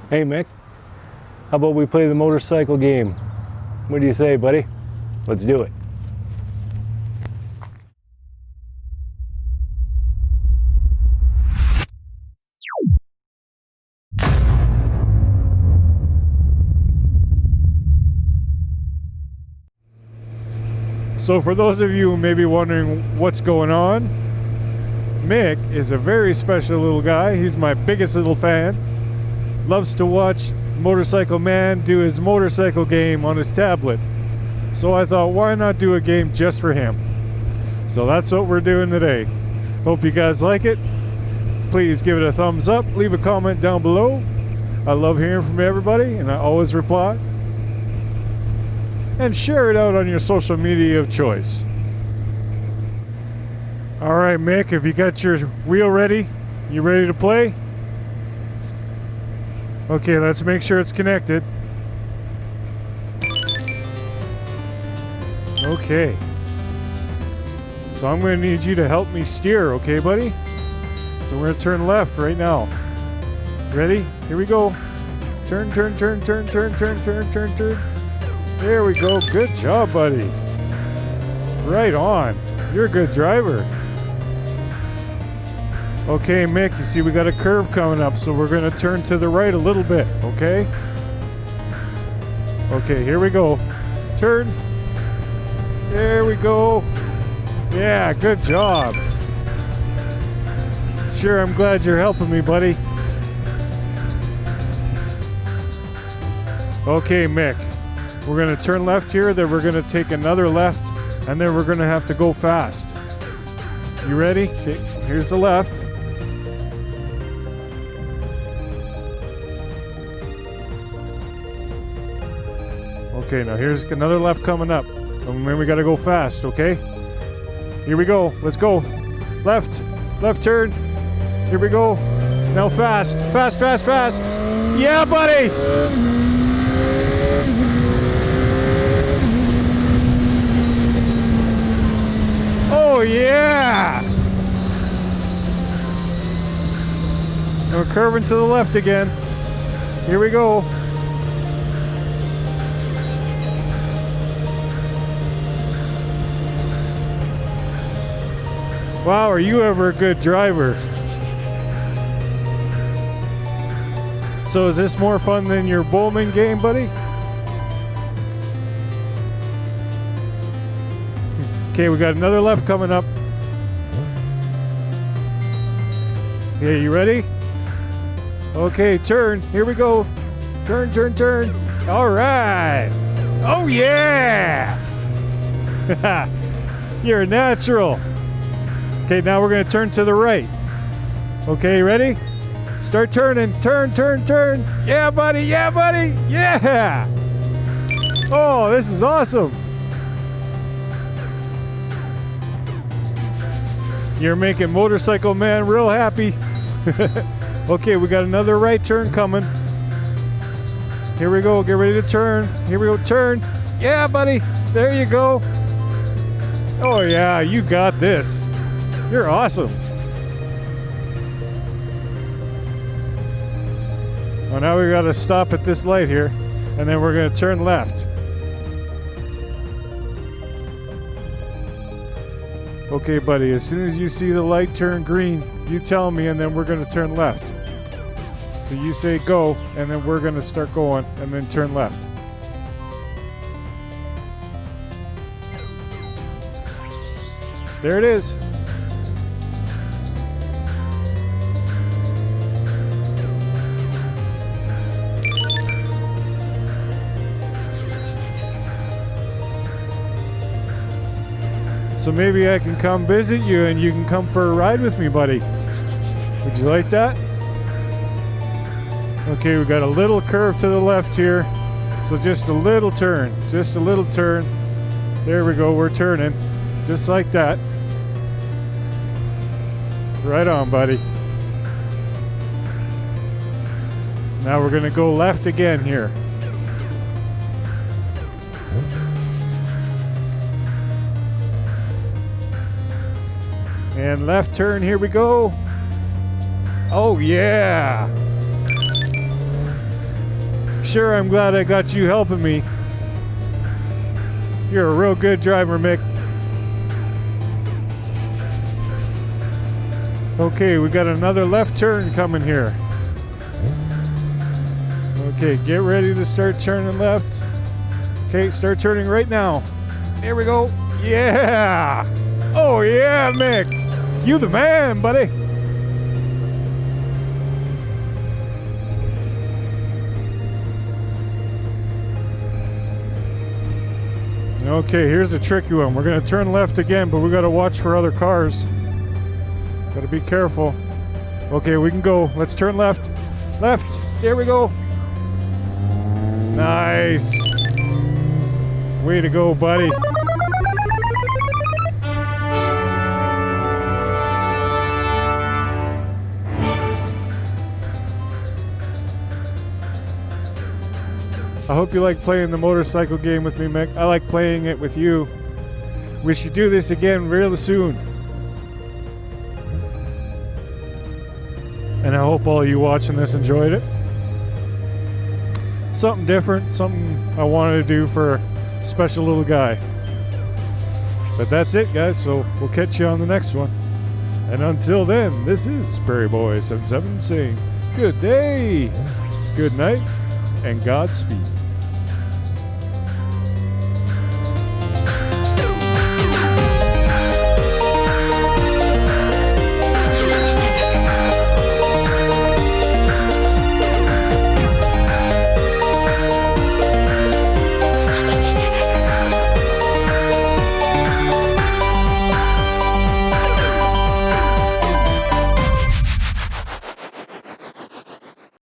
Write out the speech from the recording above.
Hey Mick, how about we play the motorcycle game? What do you say, buddy? Let's do it. So for those of you who may be wondering what's going on, Mick is a very special little guy. He's my biggest little fan. Loves to watch Motorcycle Man do his motorcycle game on his tablet. So I thought, why not do a game just for him? So that's what we're doing today. Hope you guys like it. Please give it a thumbs up. Leave a comment down below. I love hearing from everybody, and I always reply. And share it out on your social media of choice. Alright, Mick, have you got your wheel ready? You ready to play? Okay, let's make sure it's connected. Okay. So I'm going to need you to help me steer, okay, buddy? So we're going to turn left right now. Ready? Here we go. Turn, turn, turn, turn, turn, turn, turn, turn, turn. There we go. Good job, buddy. Right on. You're a good driver. Okay, Mick, you see we got a curve coming up, so we're going to turn to the right a little bit, okay? Okay, here we go. Turn. There we go. Yeah, good job. Sure, I'm glad you're helping me, buddy. Okay, Mick. We're going to turn left here, then we're going to take another left, and then we're going to have to go fast. You ready? Okay, here's the left. Okay, now here's another left coming up. And then we got to go fast, okay? Here we go. Let's go. Left. Left turn. Here we go. Now fast. Fast, fast, fast. Yeah, buddy! Oh, yeah! We're curving to the left again. Here we go. Wow, are you ever a good driver? So is this more fun than your Bowman game, buddy? Okay, we got another left coming up. Okay, you ready? Okay, turn. Here we go. Turn, turn, turn. All right. Oh, yeah. You're a natural. Okay, now we're going to turn to the right. Okay, ready? Start turning. Turn, turn, turn. Yeah, buddy. Yeah, buddy. Yeah. Oh, this is awesome. You're making Motorcycle Man real happy. Okay, we got another right turn coming. Here we go. Get ready to turn. Here we go. Turn. Yeah, buddy. There you go. Oh, yeah. You got this. You're awesome. Well, now we got to stop at this light here, and then we're going to turn left. Okay, buddy, as soon as you see the light turn green, you tell me, and then we're going to turn left. So you say go, and then we're going to start going, and then turn left. There it is. So maybe I can come visit you and you can come for a ride with me, buddy. Would you like that? Okay, we got a little curve to the left here. So just a little turn. Just a little turn. There we go, we're turning. Just like that. Right on, buddy. Now we're gonna go left again here. And left turn, here we go. Oh, yeah. Sure, I'm glad I got you helping me. You're a real good driver, Mick. Okay, we got another left turn coming here. Okay, get ready to start turning left. Okay, start turning right now. There we go. Yeah! Oh yeah, Mick! You the man, buddy! Okay, here's the tricky one. We're gonna turn left again, but we gotta watch for other cars. Gotta be careful. Okay, we can go. Let's turn left. Left! There we go! Nice! Way to go, buddy. I hope you like playing the motorcycle game with me, Mick. I like playing it with you. We should do this again real soon. And I hope all you watching this enjoyed it. Something different, something I wanted to do for a special little guy. But that's it, guys, so we'll catch you on the next one. And until then, this is Prairie Boy 77 saying good day, good night, and Godspeed.